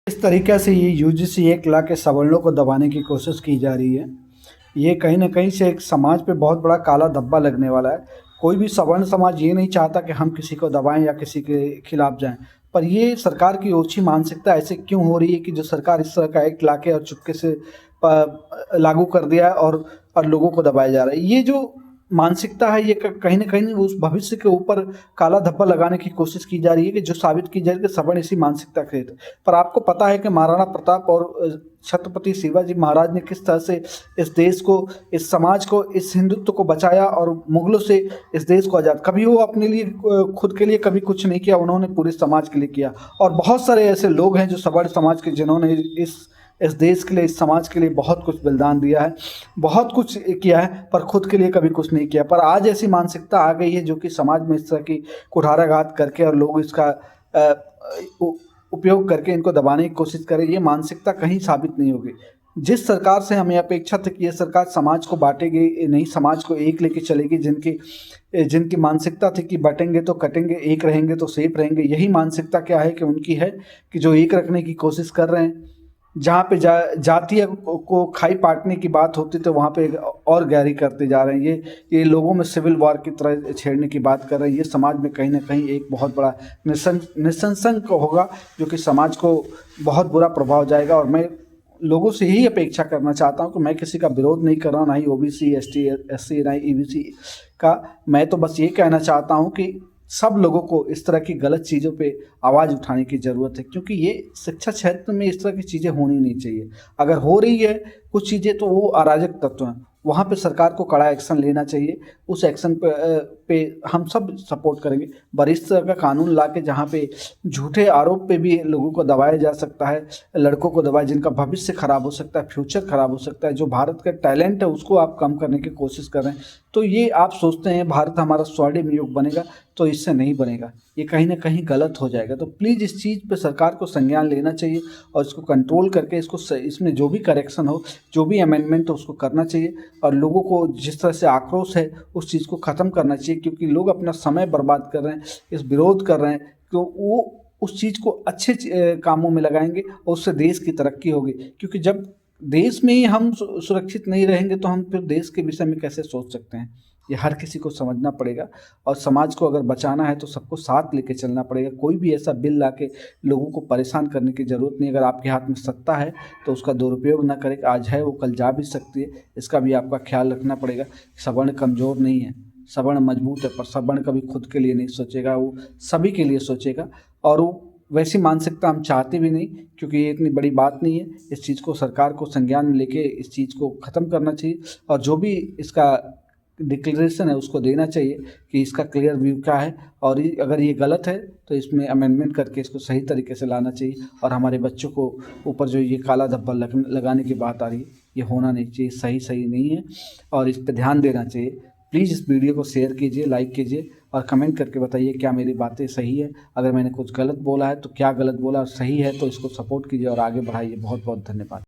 इस तरीक़े से ये यूजीसी 1 ला के सवर्णों को दबाने की कोशिश की जा रही है। ये कहीं न कहीं से एक समाज पे बहुत बड़ा काला धब्बा लगने वाला है। कोई भी सवर्ण समाज ये नहीं चाहता कि हम किसी को दबाएँ या किसी के खिलाफ जाएँ। पर ये सरकार की ओछी मानसिकता ऐसे क्यों हो रही है कि जो सरकार इस तरह का एक्ट लाके और चुपके से लागू कर दिया है और लोगों को दबाया जा रहा है। ये जो मानसिकता है ये कहीं न कहीं उस भविष्य के ऊपर काला धब्बा लगाने की कोशिश की जा रही है कि जो साबित की जाए कि सवर्ण इसी मानसिकता के थे। पर आपको पता है कि महाराणा प्रताप और छत्रपति शिवाजी महाराज ने किस तरह से इस देश को, इस समाज को, इस हिंदुत्व को बचाया और मुगलों से इस देश को आज़ाद। कभी वो अपने लिए खुद के लिए कभी कुछ नहीं किया, उन्होंने पूरे समाज के लिए किया। और बहुत सारे ऐसे लोग हैं जो सवर्ण समाज के जिन्होंने इस देश के लिए, इस समाज के लिए बहुत कुछ बलिदान दिया है, बहुत कुछ किया है, पर खुद के लिए कभी कुछ नहीं किया। पर आज ऐसी मानसिकता आ गई है जो कि समाज में इस तरह की कुठाराघात करके और लोग इसका उपयोग करके इनको दबाने की कोशिश करें, ये मानसिकता कहीं साबित नहीं होगी। जिस सरकार से हमें अपेक्षा थी कि ये सरकार समाज को बाँटेगी नहीं, समाज को एक लेके चलेगी, जिनकी मानसिकता थी कि बटेंगे तो कटेंगे, एक रहेंगे तो सेफ रहेंगे, यही मानसिकता क्या है कि उनकी है कि जो एक रखने की कोशिश कर रहे हैं। जहाँ पे जातीय को खाई पाटने की बात होती तो वहाँ पे और गहरी करते जा रहे हैं। ये लोगों में सिविल वॉर की तरह छेड़ने की बात कर रहे हैं। ये समाज में कहीं न कहीं एक बहुत बड़ा निसंसक होगा जो कि समाज को बहुत बुरा प्रभाव जाएगा। और मैं लोगों से यही अपेक्षा करना चाहता हूँ कि मैं किसी का विरोध नहीं कर रहा हूँ, ना ही ओबीसी, एसटी, एससी, ना ही ईबीसी का। मैं तो बस ये कहना चाहता हूँ कि सब लोगों को इस तरह की गलत चीज़ों पे आवाज़ उठाने की ज़रूरत है, क्योंकि ये शिक्षा क्षेत्र में इस तरह की चीज़ें होनी नहीं चाहिए। अगर हो रही है कुछ चीज़ें तो वो अराजक तत्व हैं, वहाँ पे सरकार को कड़ा एक्शन लेना चाहिए। उस एक्शन पे हम सब सपोर्ट करेंगे। पर इस तरह का कानून ला के जहाँ पे झूठे आरोप पे भी लोगों को दबाया जा सकता है, लड़कों को दबाया जिनका भविष्य ख़राब हो सकता है, फ्यूचर ख़राब हो सकता है, जो भारत का टैलेंट है उसको आप कम करने की कोशिश कर रहे हैं। तो ये आप सोचते हैं भारत हमारा स्वर्णिम युग बनेगा, तो इससे नहीं बनेगा। ये कहीं न कहीं गलत हो जाएगा। तो प्लीज़ इस चीज़ पे सरकार को संज्ञान लेना चाहिए और इसको कंट्रोल करके इसमें जो भी करेक्शन हो, जो भी अमेंडमेंट हो उसको करना चाहिए। और लोगों को जिस तरह से आक्रोश है उस चीज़ को ख़त्म करना चाहिए, क्योंकि लोग अपना समय बर्बाद कर रहे हैं, इस विरोध कर रहे हैं। तो वो उस चीज़ को अच्छे कामों में लगाएँगे और उससे देश की तरक्की होगी। क्योंकि जब देश में ही हम सुरक्षित नहीं रहेंगे तो हम फिर देश के विषय में कैसे सोच सकते हैं? ये हर किसी को समझना पड़ेगा। और समाज को अगर बचाना है तो सबको साथ लेके चलना पड़ेगा। कोई भी ऐसा बिल लाके लोगों को परेशान करने की ज़रूरत नहीं। अगर आपके हाथ में सत्ता है तो उसका दुरुपयोग ना करें। आज है वो कल जा भी सकती है, इसका भी आपका ख्याल रखना पड़ेगा। सवर्ण कमज़ोर नहीं है, सवर्ण मजबूत है, पर सवर्ण कभी खुद के लिए नहीं सोचेगा, वो सभी के लिए सोचेगा। और वो वैसी मानसिकता हम चाहते भी नहीं, क्योंकि ये इतनी बड़ी बात नहीं है। इस चीज़ को सरकार को संज्ञान में लेके इस चीज़ को ख़त्म करना चाहिए और जो भी इसका डिक्लेरेशन है उसको देना चाहिए कि इसका क्लियर व्यू क्या है। और अगर ये गलत है तो इसमें अमेंडमेंट करके इसको सही तरीके से लाना चाहिए। और हमारे बच्चों को ऊपर जो ये काला धब्बा लगाने की बात आ रही है, ये होना नहीं चाहिए, सही नहीं है और इस पे ध्यान देना चाहिए। प्लीज़ इस वीडियो को शेयर कीजिए, लाइक कीजिए और कमेंट करके बताइए क्या मेरी बातें सही है। अगर मैंने कुछ गलत बोला है तो क्या गलत बोला, और सही है तो इसको सपोर्ट कीजिए और आगे बढ़ाइए। बहुत बहुत धन्यवाद।